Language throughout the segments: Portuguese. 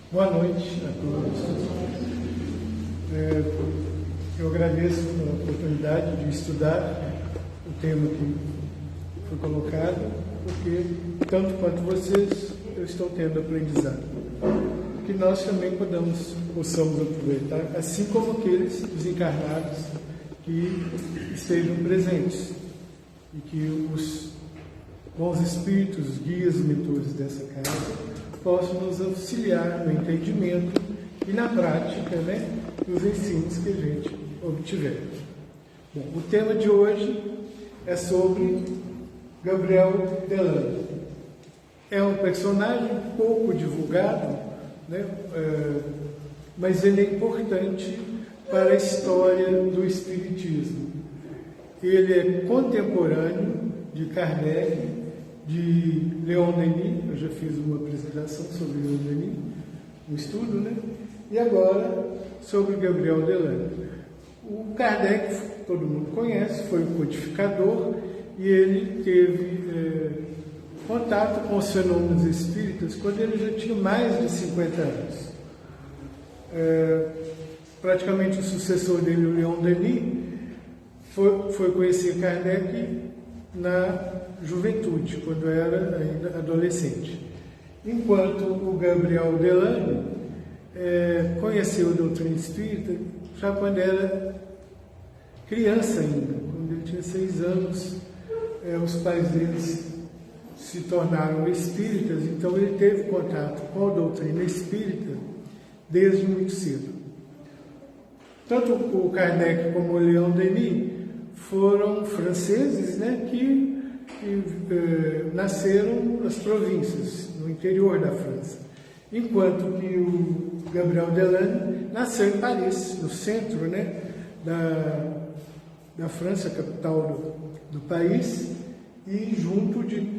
Boa noite a todos. Eu agradeço a oportunidade de estudar o tema que foi colocado, porque, tanto quanto vocês, eu estou tendo aprendizado. Que nós também possamos aproveitar, assim como aqueles desencarnados que estejam presentes, e que os bons espíritos, os guias e mentores dessa casa possam nos auxiliar no entendimento e na prática, dos ensinos que a gente obtiver. Bom, o tema de hoje é sobre Gabriel Delano. É um personagem pouco divulgado, mas ele é importante para a história do Espiritismo. Ele é contemporâneo de Kardec, de Leon Denis. Eu já fiz uma apresentação sobre Leon Denis, um estudo, e agora sobre Gabriel Delano. O Kardec, todo mundo conhece, foi um codificador, e ele teve contato com os fenômenos espíritas quando ele já tinha mais de 50 anos. Praticamente o sucessor dele, o Leon Denis, foi conhecer Kardec na juventude, quando era ainda adolescente. Enquanto o Gabriel Delano conheceu a doutrina espírita já quando era criança ainda, quando ele tinha 6 anos. Os pais deles se tornaram espíritas, então ele teve contato com a doutrina espírita desde muito cedo. Tanto o Kardec como o Leon Denis foram franceses, que nasceram nas províncias, no interior da França, enquanto que o Gabriel Delano nasceu em Paris, no centro, da França, capital do país, e junto de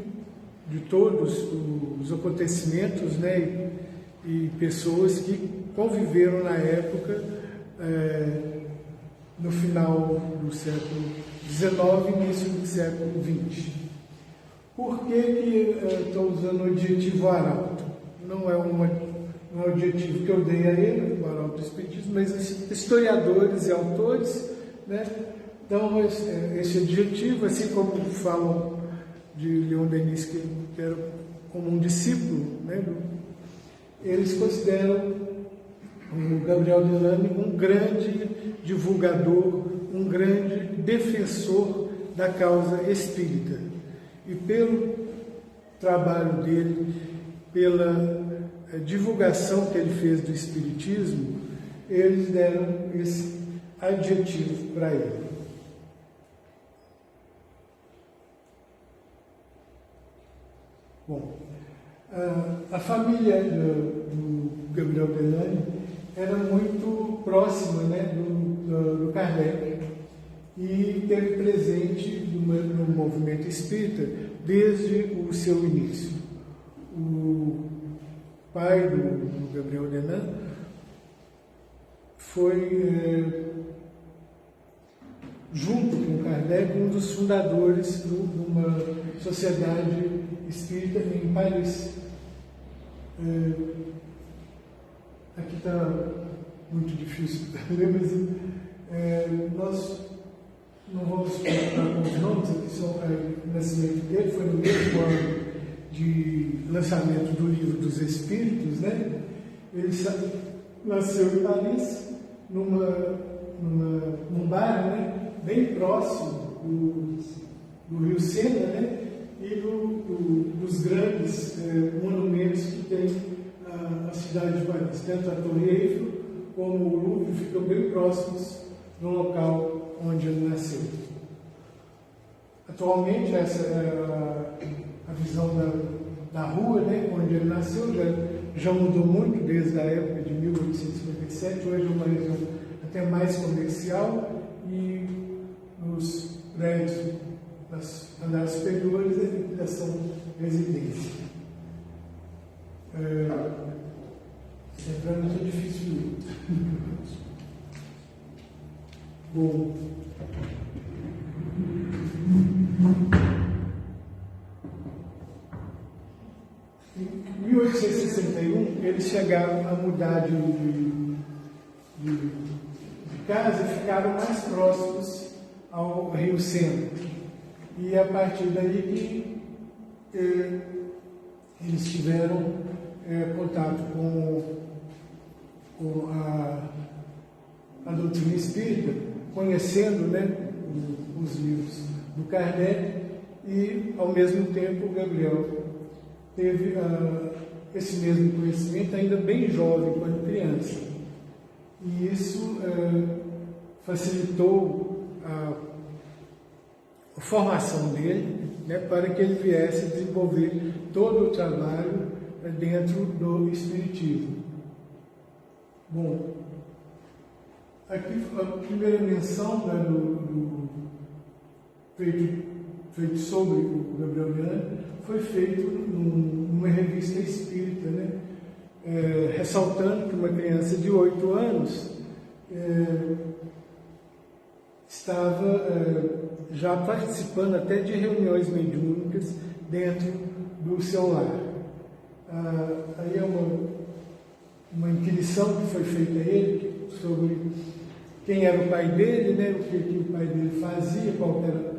todos os acontecimentos, e pessoas que conviveram na época, no final do século XIX e início do século XX. Por que estou usando o adjetivo arauto? Não é um adjetivo que eu dei a ele, o arauto do Espiritismo, mas os historiadores e autores, dão esse adjetivo, assim como falam de Leon Denis, que era como um discípulo, eles consideram o Gabriel Delano um grande divulgador, um grande defensor da causa espírita. E pelo trabalho dele, pela divulgação que ele fez do espiritismo, eles deram esse adjetivo para ele. Bom, a família do Gabriel Delano era muito próxima, do Kardec, e teve presente no movimento espírita desde o seu início. O pai do Gabriel Delano foi, junto com Kardec, um dos fundadores de uma sociedade espírita em Paris. Aqui está muito difícil ler, mas nós não vamos contar com os nomes, aqui só o nascimento dele foi no mesmo ano de lançamento do Livro dos Espíritos, Ele nasceu em Paris, num bairro, bem próximo do Rio Sena, e dos grandes monumentos que tem a cidade de Paris. Tanto a Torre Eiffel como o Louvre ficam bem próximos do local onde ele nasceu. Atualmente, essa é a visão da rua, onde ele nasceu, já mudou muito desde a época de 1857. Hoje é uma região até mais comercial, e os prédios das andares superiores ainda são residência. Para mim é difícil ler. Bom. Em 1861, ele eles chegaram a mudar de casa e ficaram mais próximos ao Rio Centro. E a partir daí que eles tiveram contato com a doutrina espírita, conhecendo, né, os livros do Kardec, e ao mesmo tempo o Gabriel teve esse mesmo conhecimento ainda bem jovem, quando criança. E isso facilitou a formação dele, né, para que ele viesse a desenvolver todo o trabalho dentro do Espiritismo. Bom, aqui a primeira menção, né, feito sobre o Gabriel Miranda foi feito numa revista espírita, né, ressaltando que uma criança de 8 anos estava já participando até de reuniões mediúnicas dentro do seu lar. Aí é uma inquirição que foi feita a ele sobre quem era o pai dele, né, o que o pai dele fazia, qual era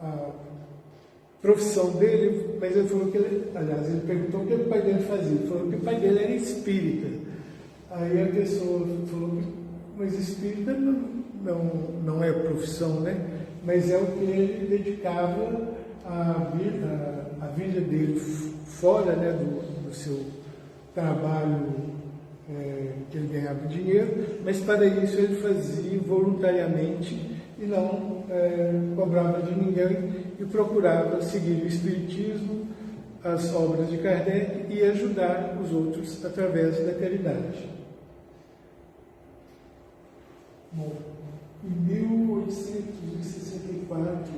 a profissão dele, mas ele falou que ele perguntou o que o pai dele fazia, ele falou que o pai dele era espírita. Aí a pessoa falou, mas espírita não é profissão, né? Mas é o que ele dedicava a vida dele fora, né, do seu trabalho, que ele ganhava dinheiro, mas para isso ele fazia voluntariamente e não cobrava de ninguém e procurava seguir o Espiritismo, as obras de Kardec e ajudar os outros através da caridade. Bom, em 1864,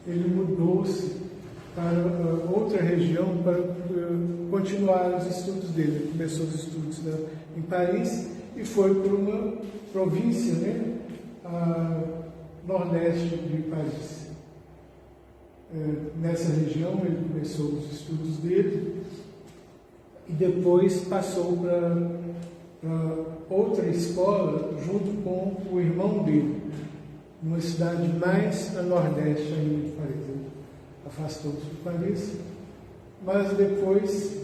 ele mudou-se para outra região para continuar os estudos dele. Ele começou os estudos em Paris e foi para uma província, né, nordeste de Paris. Nessa região ele começou os estudos dele e depois passou para outra escola junto com o irmão dele, numa cidade mais a nordeste ainda de Paris. Ele afastou-se de Paris, mas depois,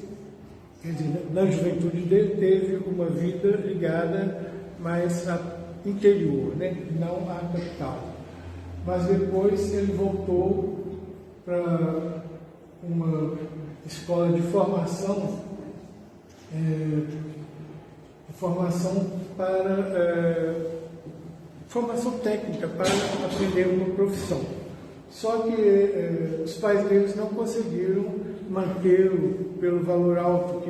quer dizer, na juventude dele, teve uma vida ligada mais ao interior, né? Não à capital. Mas depois ele voltou para uma escola de formação, formação técnica para aprender uma profissão. Só que os pais deles não conseguiram mantê-lo pelo valor alto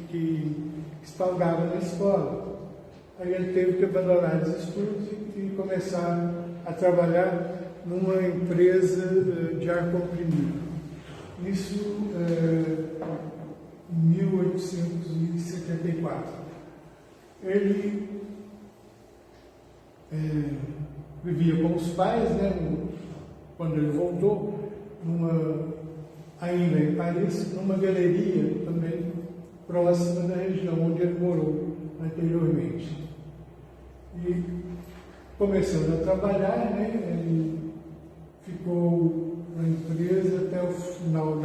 que se pagava na escola. Aí ele teve que abandonar os estudos e começar a trabalhar numa empresa de ar comprimido. Isso em 1874. Ele vivia com os pais, né, quando ele voltou, ainda em Paris, numa galeria também próxima da região onde ele morou anteriormente. E começando a trabalhar, né, ele ficou na empresa até o final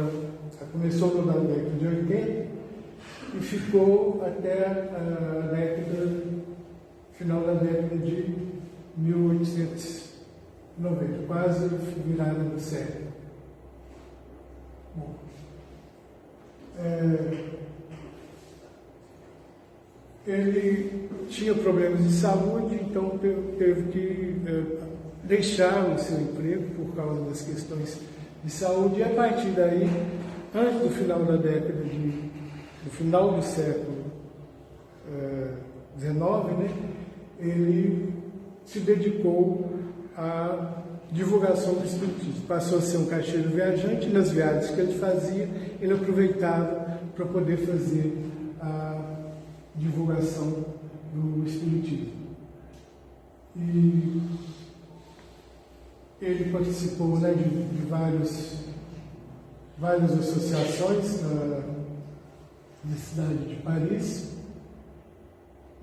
começou na década de 80 e ficou até a final da década de 1890, quase virada do século. Bom, ele tinha problemas de saúde, então teve que deixar o seu emprego por causa das questões de saúde, e a partir daí, antes do final da década no final do século XIX, né, ele se dedicou à divulgação do Espiritismo. Passou a ser um caixeiro viajante, nas viagens que ele fazia, ele aproveitava para poder fazer a divulgação do Espiritismo. E Ele participou, né, de várias associações na cidade de Paris.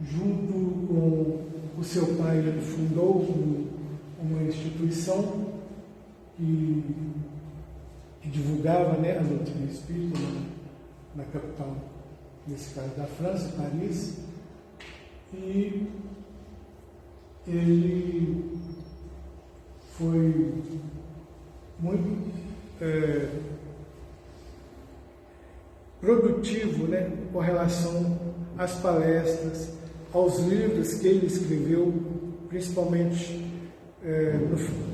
Junto com o seu pai, ele fundou uma instituição que divulgava, né, a doutrina espírita na capital, nesse caso da França, Paris. E ele foi muito produtivo, né, com relação às palestras, aos livros que ele escreveu, principalmente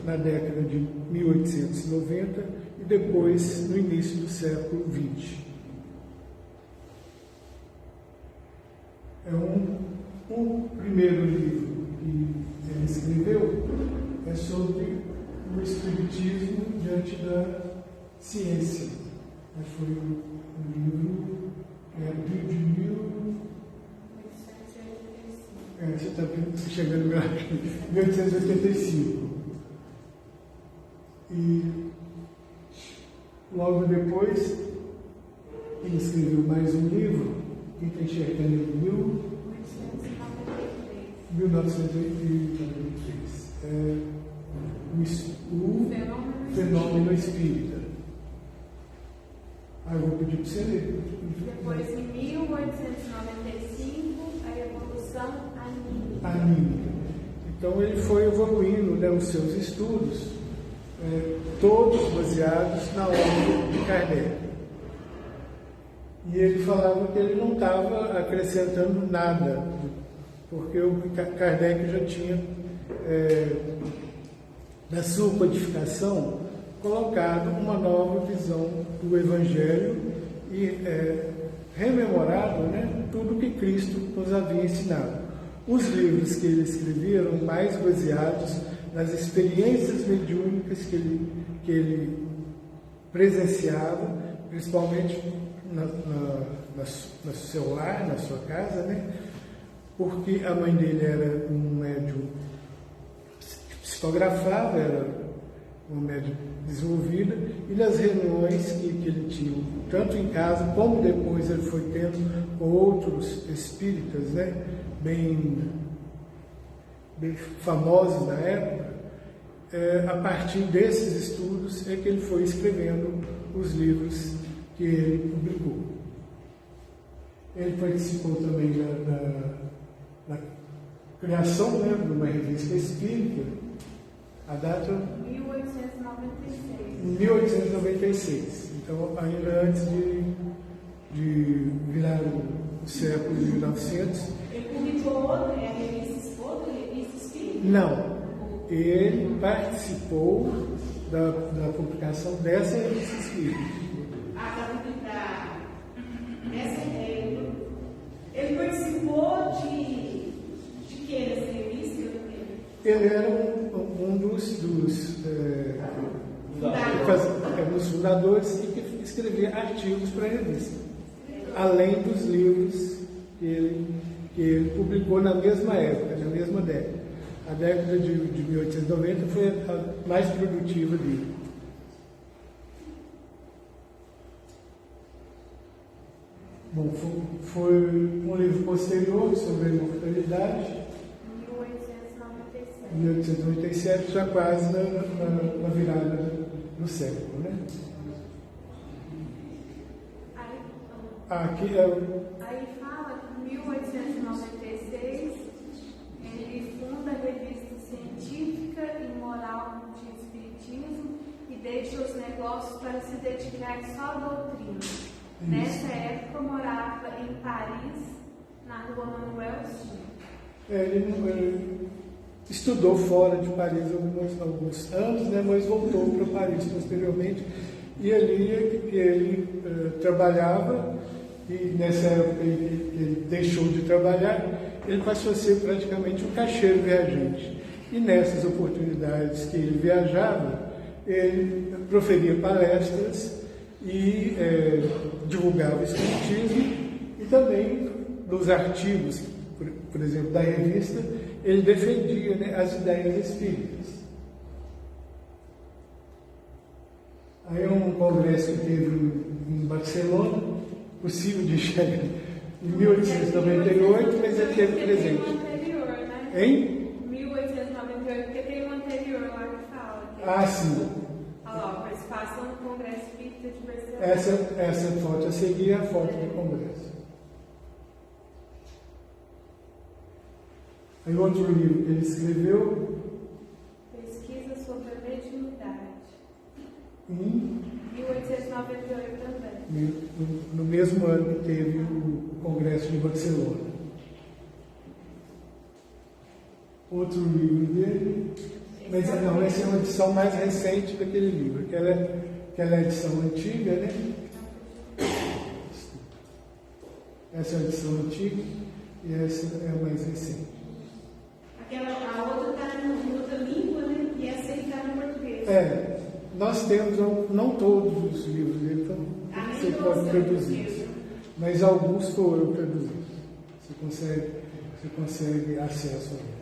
na década de 1890 e depois no início do século XX. O primeiro livro que ele escreveu é sobre o Espiritismo diante da ciência. Foi um livro de você está chegando em 1885. E logo depois ele escreveu mais um livro, que está enxergando em 1983. O Fenômeno Espírita. Eu vou pedir para você ler. Depois, em 1895, a Evolução Anímica. Então, ele foi evoluindo, né, os seus estudos, todos baseados na obra de Kardec. E ele falava que ele não estava acrescentando nada, porque o Kardec já tinha, na sua codificação, colocado uma nova visão do Evangelho e rememorado, né, tudo que Cristo nos havia ensinado. Os livros que ele escrevia eram mais baseados nas experiências mediúnicas que ele presenciava, principalmente no seu lar, na sua casa, né? Porque a mãe dele era um médium que psicografava, era uma médium desenvolvida, e nas reuniões que ele tinha, tanto em casa como depois ele foi tendo com outros espíritas, né, bem famosos na época, a partir desses estudos é que ele foi escrevendo os livros que ele publicou. Ele participou também na criação, né, de uma revista espírita, a data 1896. Então, ainda antes de virar o século de 1900. Ele publicou outra revista espírita? Não. Ele participou da publicação dessa revista espírita. Ele participou de que nessa revista? Ele era um dos fundadores e que escrevia artigos para a revista, além dos livros que ele publicou na mesma época, na mesma década. A década de 1890 foi a mais produtiva dele. Bom, foi um livro posterior sobre a imortalidade. 1897, já quase na virada do século, né? Aí fala que em 1896 ele funda a revista científica e moral de espiritismo e deixa os negócios para se dedicar só à doutrina. Isso. Nessa época morava em Paris, na rua Manuel Silva. Ele estudou fora de Paris alguns anos, né, mas voltou para Paris posteriormente, e ali ele trabalhava, e nessa época ele deixou de trabalhar, ele passou a ser praticamente um caixeiro viajante. E nessas oportunidades que ele viajava, ele proferia palestras e divulgava o espiritismo, e também nos artigos, por exemplo, da revista, ele defendia, né, as ideias espíritas. Aí um congresso que teve em Barcelona, possível de chegar em 1898, mas ele teve presente. Tem um anterior, né? Em? 1898, porque tem um anterior lá que fala. Ah, sim. Olha lá, participação no Congresso Espírita de Barcelona. Essa foto a seguir é a foto do congresso. Aí outro livro que ele escreveu, Pesquisa sobre a mediunidade. em 1898 também. no mesmo ano que teve o Congresso de Barcelona. Outro livro dele, mas não, essa é uma edição mais recente daquele livro, aquela edição antiga, né? Essa é a edição antiga e essa é a mais recente. A outra está em outra língua, né? E essa aí está no português. Nós temos, não todos os livros dele, então você pode traduzir, mas alguns foram traduzidos. Você consegue acesso a eles.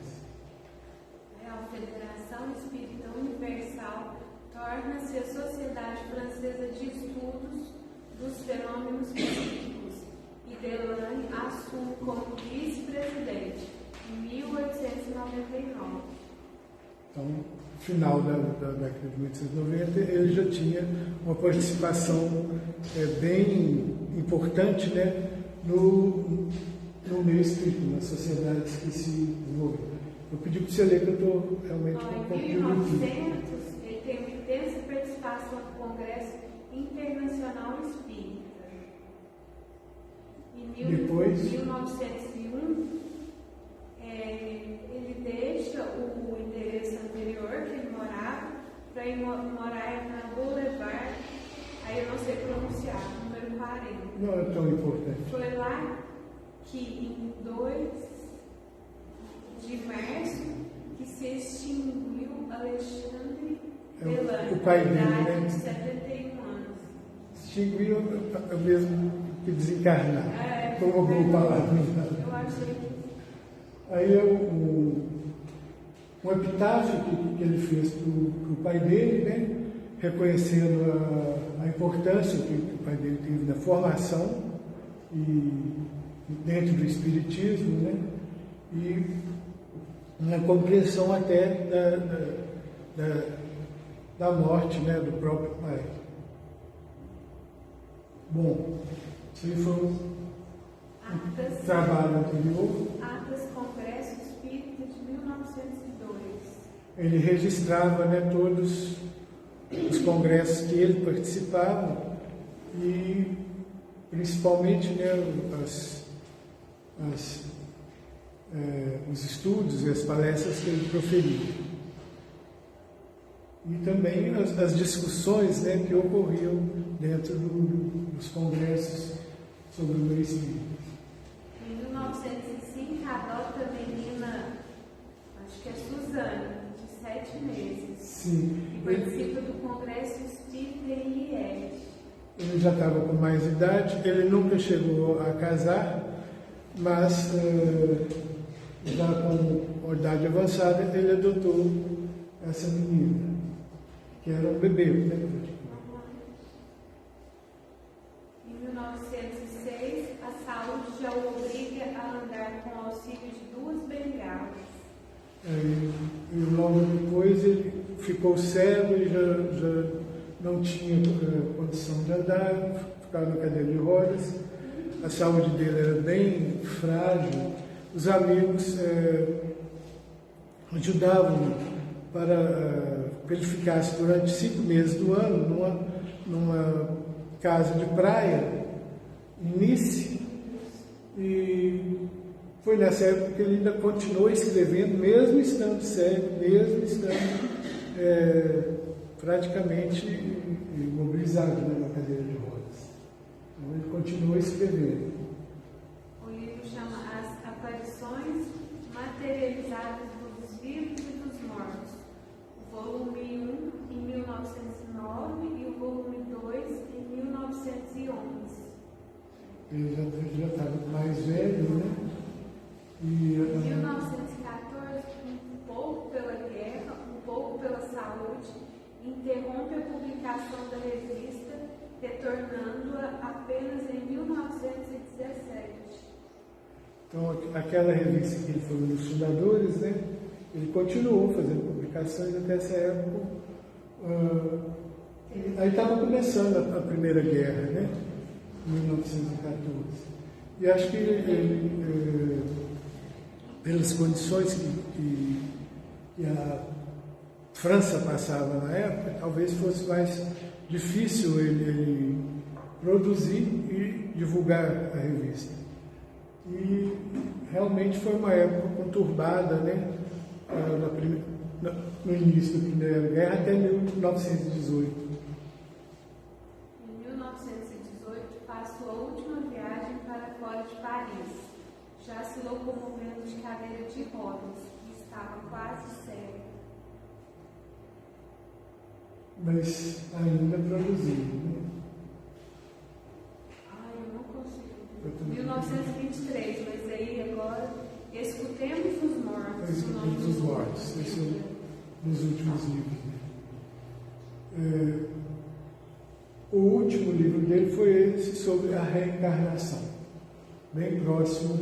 A Federação Espírita Universal torna-se a Sociedade Francesa de Estudos dos Fenômenos Psíquicos e Delane assume como vice-presidente em 1899. Então, no final da década de 1890, ele já tinha uma participação bem importante, né, no meio espírita, nas sociedades que se desenvolveram. Eu pedi para você ler, que eu estou realmente com um pouco de Em 1900, ele tem uma intensa participação no Congresso Internacional Espírita. Em Depois? 1901, ele deixa o endereço anterior que ele morava para ir morar na Boulevard, aí eu não sei pronunciar, número 40. Não é tão importante. Foi lá que em 2 de março que se extinguiu Alexandre Delane, o pai dele, idade né? de 71 anos. Extinguiu é o mesmo que desencarnar, como uma boa palavra. Eu achei que... Aí um epitáfio que ele fez para o pai dele, né, reconhecendo a importância que o pai dele teve na formação e dentro do espiritismo, né, e na compreensão até da morte, né, do próprio pai. Bom, isso aí foi um trabalho anterior. Atas Congresso Espírita de 1902. Ele registrava, né, todos os congressos que ele participava e principalmente, né, os estudos e as palestras que ele proferia. E também as discussões, né, que ocorriam dentro dos congressos sobre o meio espírita. Em 1905, adota a menina, acho que é Suzane, de 7 meses. Sim. E participa do Congresso Espírita em Liege. Ele já estava com mais idade, ele nunca chegou a casar, mas já com idade avançada, ele adotou essa menina, que era um bebê, né? Em 1906, a saúde já o obriga a andar com o auxílio de 2 bengalas. E logo depois ele ficou cego e já não tinha condição de andar, ficava na cadeira de rodas, a saúde dele era bem frágil. Os amigos ajudavam para que ele ficasse durante 5 meses do ano numa casa de praia, em Nice, e foi nessa época que ele ainda continuou escrevendo, mesmo estando cego, mesmo estando praticamente imobilizado, né, na cadeira de rodas. Então ele continuou escrevendo. O livro chama As Aparições Materializadas dos Vivos e dos Mortos. O volume 1 em 1909 e o volume 2 em 1911. Ele já estava mais velho, né? Em 1914, um pouco pela guerra, um pouco pela saúde, interrompe a publicação publicação da revista, retornando-a apenas em 1917. Então, aquela revista que ele foi um dos fundadores, né? Ele continuou fazendo publicações até essa época. Aí estava começando a Primeira Guerra, né? Em 1914. E acho que pelas condições que a França passava na época, talvez fosse mais difícil ele produzir e divulgar a revista. E realmente foi uma época conturbada, né? No início da Primeira Guerra até 1918. Em 1918, faz sua última viagem para fora de Paris, já se locomovendo de cadeira de rodas, e estava quase cego. Mas ainda produzindo, né? Eu não consigo. 1923, mas aí agora, escutemos os mortos. Escutemos os mortos, esse é nos últimos livros. Né? O último livro dele foi esse sobre a reencarnação, bem próximo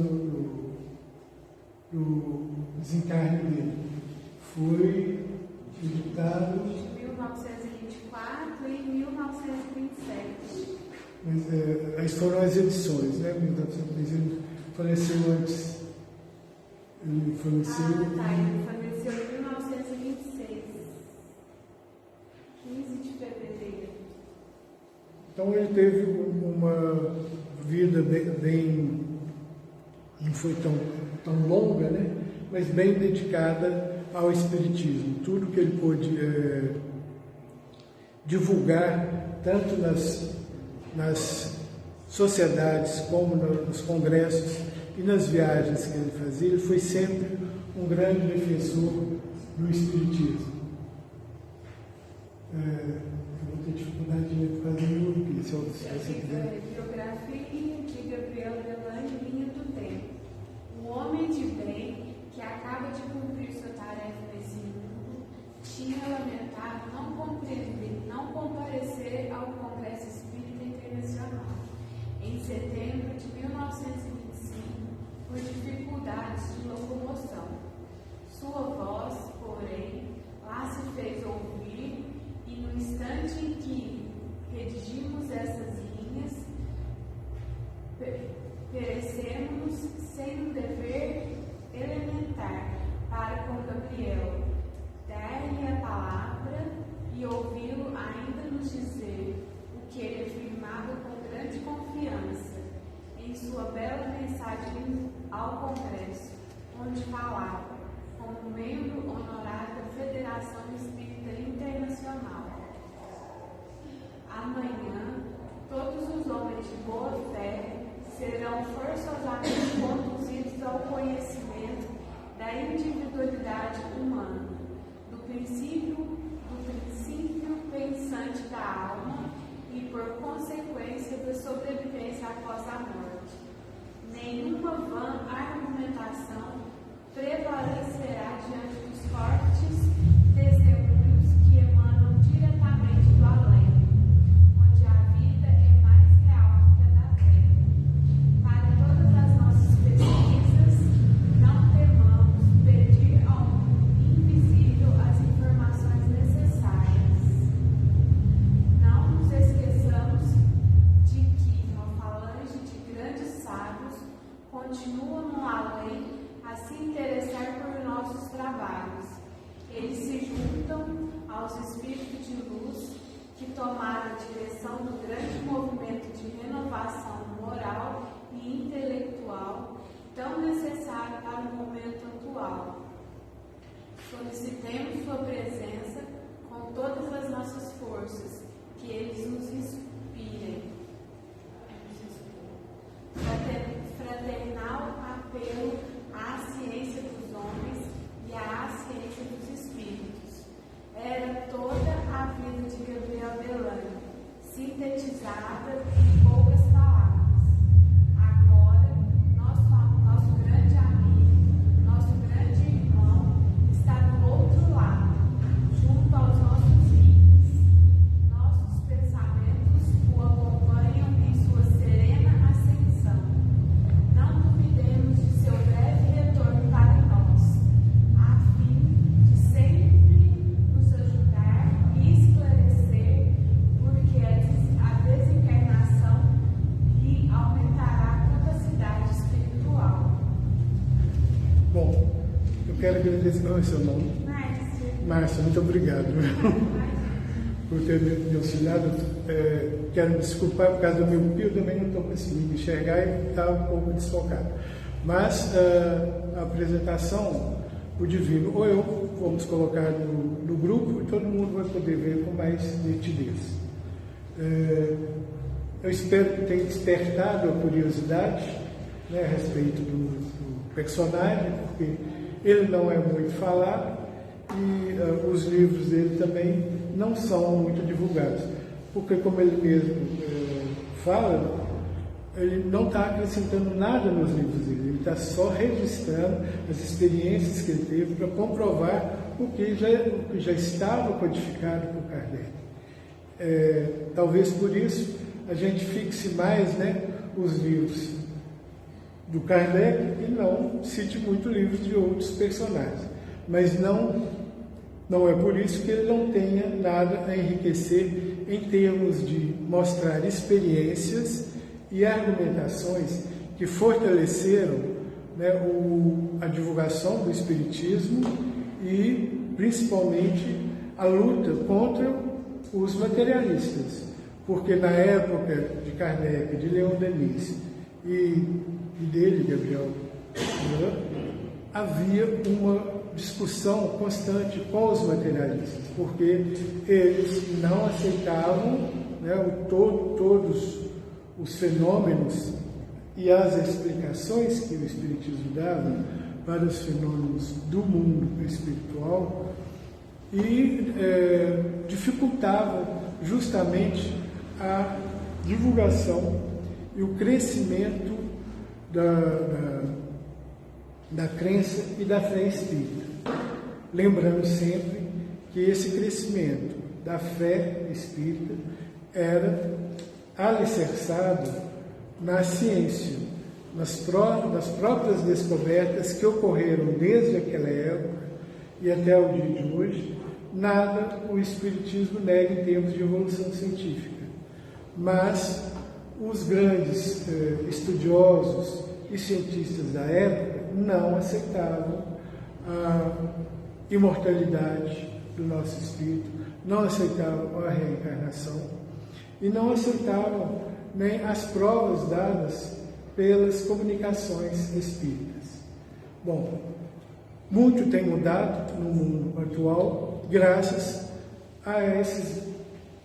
do desencarne dele. Foi editado em 1924 e 1927. Mas essas foram as edições, né? 1927, ele faleceu antes. Ele faleceu. Ele faleceu em 1926. 15 de fevereiro. Então ele teve uma vida bem não foi tão longa, né? Mas bem dedicada ao Espiritismo. Tudo que ele pôde divulgar, tanto nas sociedades como nos congressos e nas viagens que ele fazia, ele foi sempre um grande defensor do Espiritismo. Eu vou ter dificuldade de fazer um aqui, se você quiser. Biografia de Gabriel Delange, Linha do Tempo. Um homem de bem que acaba de cumprir sua tarefa nesse mundo tinha lamentado não compreender, não comparecer ao Congresso Espírita Internacional em setembro de 1925 por dificuldades de locomoção. Sua voz, porém, lá se fez ouvir e no instante em que redigimos essas linhas, perecemos sem um dever elementar para com Gabriel, dar-lhe a palavra e ouvi-lo ainda nos dizer o que ele afirmava com grande confiança em sua bela mensagem ao Congresso, onde falava como membro honorário da Federação Espírita Internacional. Amanhã, todos os homens de boa fé serão forçosamente conduzidos ao conhecimento da individualidade humana, do princípio pensante da alma e, por consequência, da sobrevivência após a morte. Nenhuma vã argumentação prevalecerá diante dos fortes testemunhos que emanam diretamente do além, onde a vida é mais real que a da terra. Para todas as nossas pesquisas, não temamos pedir ao mundo invisível as informações necessárias. Não nos esqueçamos de que uma falange de grandes sábios continua no além a se interessar por nossos trabalhos. Eles se juntam aos espíritos de luz que tomaram a direção do grande movimento de renovação moral e intelectual tão necessário para o momento atual. Solicitemos sua presença com todas as nossas forças, que eles nos inspirem. Fraternal apelo à ciência dos homens e à ciência dos espíritos. Era toda a vida de Gabriel Delange, sintetizada em poucas palavras. Agora, nosso grande amigo, nosso grande irmão, está do outro lado, junto aos nossos filhos, nossos quero agradecer. Qual é o seu nome? Márcia, muito obrigado por ter me auxiliado. Quero me desculpar por causa do meu miopia, eu também não estou conseguindo enxergar e está um pouco desfocado. Mas a apresentação, o divino, ou eu vamos colocar no grupo e todo mundo vai poder ver com mais nitidez. Eu espero que tenha despertado a curiosidade, né, a respeito do personagem, porque ele não é muito falado e os livros dele também não são muito divulgados, porque, como ele mesmo fala, ele não está acrescentando nada nos livros dele, ele está só registrando as experiências que ele teve para comprovar o que já estava codificado por Kardec. Talvez por isso a gente fixe mais, né, os livros do Kardec e não cite muito livros de outros personagens. Mas não é por isso que ele não tenha nada a enriquecer em termos de mostrar experiências e argumentações que fortaleceram, né, a divulgação do Espiritismo e, principalmente, a luta contra os materialistas. Porque na época de Kardec, de Leon Denis e dele, Gabriel, havia uma discussão constante com os materialistas, porque eles não aceitavam, né, todos os fenômenos e as explicações que o Espiritismo dava para os fenômenos do mundo espiritual e dificultava justamente a divulgação e o crescimento da crença e da fé espírita. Lembrando sempre que esse crescimento da fé espírita era alicerçado na ciência, nas próprias descobertas que ocorreram desde aquela época e até o dia de hoje. Nada o Espiritismo nega em termos de evolução científica, mas os grandes estudiosos e cientistas da época não aceitavam a imortalidade do nosso espírito, não aceitavam a reencarnação e não aceitavam nem as provas dadas pelas comunicações espíritas. Bom, muito tem mudado no mundo atual graças a esses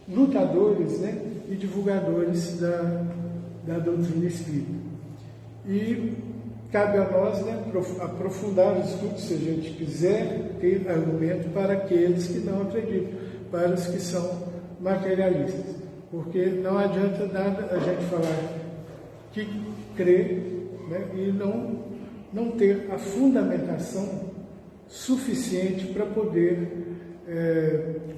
lutadores, né, e divulgadores da doutrina espírita. E cabe a nós, né, aprofundar os estudos, se a gente quiser ter argumento para aqueles que não acreditam, para os que são materialistas. Porque não adianta nada a gente falar que crê, né, e não ter a fundamentação suficiente para poder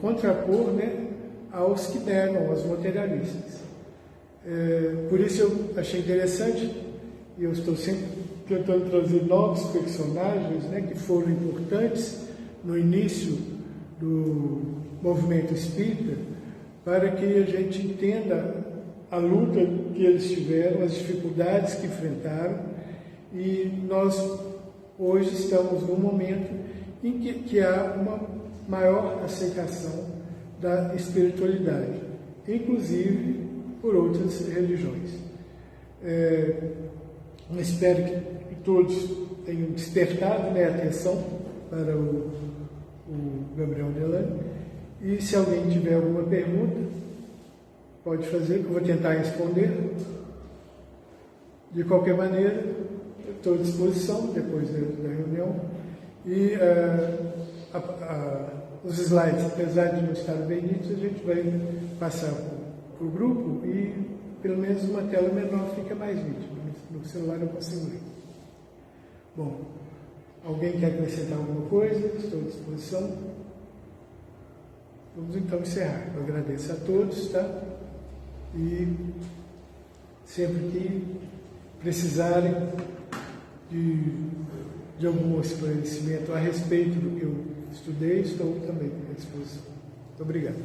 contrapor, né, aos que negam, aos materialistas. Por isso eu achei interessante, e eu estou sempre tentando trazer novos personagens, né, que foram importantes no início do movimento espírita, para que a gente entenda a luta que eles tiveram, as dificuldades que enfrentaram, e nós hoje estamos num momento em que há uma maior aceitação da espiritualidade, inclusive por outras religiões. Eu espero que todos tenham despertado, né, a atenção para o Gabriel Delane, e se alguém tiver alguma pergunta, pode fazer, que eu vou tentar responder. De qualquer maneira, estou à disposição depois da reunião. E os slides, apesar de não estarem bem nítidos, a gente vai passar para o grupo e pelo menos uma tela menor fica mais nítida. No celular eu consigo ler. Bom, alguém quer acrescentar alguma coisa? Estou à disposição. Vamos então encerrar. Eu agradeço a todos, tá? E sempre que precisarem de algum esclarecimento a respeito do que eu estudei, estou também à disposição. Muito obrigado.